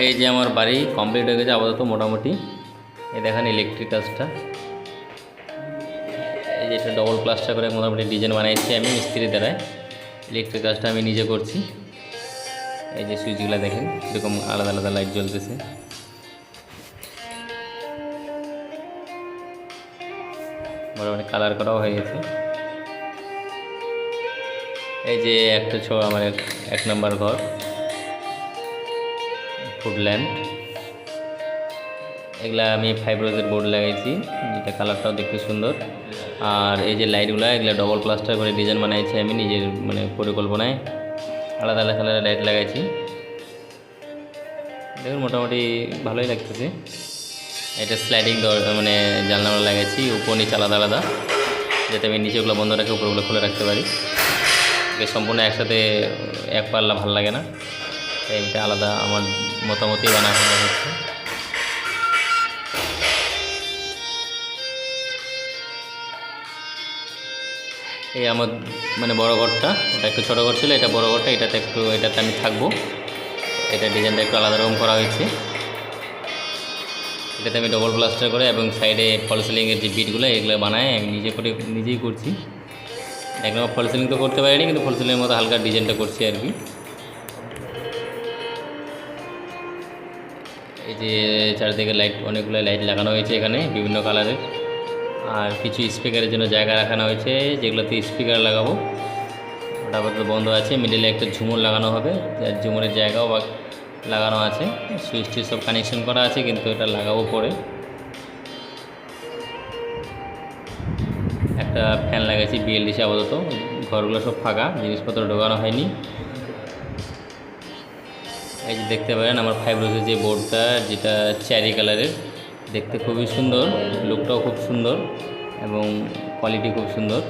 এই যে আমার বাড়ি কমপ্লিট হয়ে গেছে আপাতত মোটামুটি। এই দেখেন ইলেকট্রিক কাজটা, এই যে এটা ডবল প্লাস্টার করে মোটামুটি ডিজাইন বানাইছি আমি মিস্ত্রি দ্বারায়। ইলেকট্রিক কাজটা আমি নিজে করছি। এই যে সুইচগুলো দেখেন এরকম আলাদা আলাদা লাইট জ্বলতেছে। মোটামুটি কালার করাও হয়ে গেছে। এই যে একটা আমার এক নম্বর ঘর ফুডল্যান্ড, এগুলা আমি 5 রোজের বোর্ড লাগাইছি, এটা কালারটাও দেখতে সুন্দর। আর এই যে লাইটগুলো এগুলো ডবল প্লাস্টার করে ডিজাইন বানাইছি আমি নিজের মানে পরিকল্পনায়, আলাদা আলাদা কালারের লাইট লাগাইছি। দেখুন মোটামুটি ভালোই লাগতেছে। এটা স্লাইডিং মানে জানলা লাগাইছি, উপর নিচে আলাদা আলাদা, যাতে আমি নিচেগুলো বন্ধ রাখে উপরগুলো খুলে রাখতে পারি। সম্পূর্ণ একসাথে এক পাল্লা ভালো লাগে না, তাই এটা আলাদা আমার মতামতই বানানো হচ্ছে। এই আমার মানে বড় ঘরটা, ওটা একটু ছোটো ঘর ছিল, এটা বড় ঘরটা, এটাতে আমি থাকবো। এটা ডিজাইনটা একটু আলাদা রকম করা হয়েছে। এটাতে আমি ডবল প্লাস্টার করে এবং সাইডে ফল সিলিংয়ের যে বিটগুলো এগুলো বানায় আমি নিজেই করছি। একদম ফল সিলিং তো করতে পারিনি, কিন্তু ফল সিলিংয়ের মতো হালকা ডিজাইনটা করছি আর কি। এই যে চারিদিকে লাইট, অনেকগুলো লাইট লাগানো হয়েছে এখানে বিভিন্ন কালারের। আর কিছু স্পিকারের জন্য জায়গা রাখানো হয়েছে, যেগুলোতে স্পিকার লাগাবো। ওটা আপাতত বন্ধ আছে। মিডিলে একটা ঝুমুর লাগানো হবে, ঝুমুরের জায়গাও লাগানো আছে। সুইচ সব কানেকশন করা আছে, কিন্তু এটা লাগাবো পরে। একটা ফ্যান লাগাইছি বিএলডিসি আপাতত। ঘরগুলো সব ফাঁকা, জিনিসপত্র ঢোকানো হয়নি। এই যে দেখতে পারেন আমার 5 রোজের যে বোর্ডটা, যেটা চেরি কালারের, দেখতে খুবই সুন্দর, লুকটাও খুব সুন্দর এবং কোয়ালিটি খুব সুন্দর।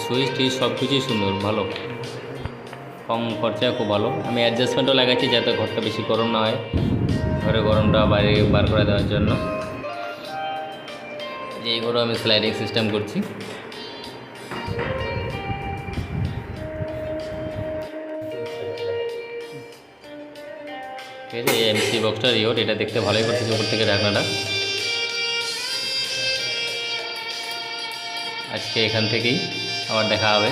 সুইচটি সব কিছুই সুন্দর, ভালো, কম খরচায় খুব ভালো। আমি অ্যাডজাস্টমেন্টও লাগাচ্ছি যাতে ঘরটা বেশি গরম না হয়, ঘরে গরমটা বাইরে বার করে দেওয়ার জন্য। এই ঘরে আমি স্লাইডিং সিস্টেম করছি। ঠিক আছে, এই এমসি বক্সটা রিওর, এটা দেখতে ভালোই করতেছে উপর থেকে ঢাকনাটা। আজকে এখান থেকেই আবার দেখা হবে।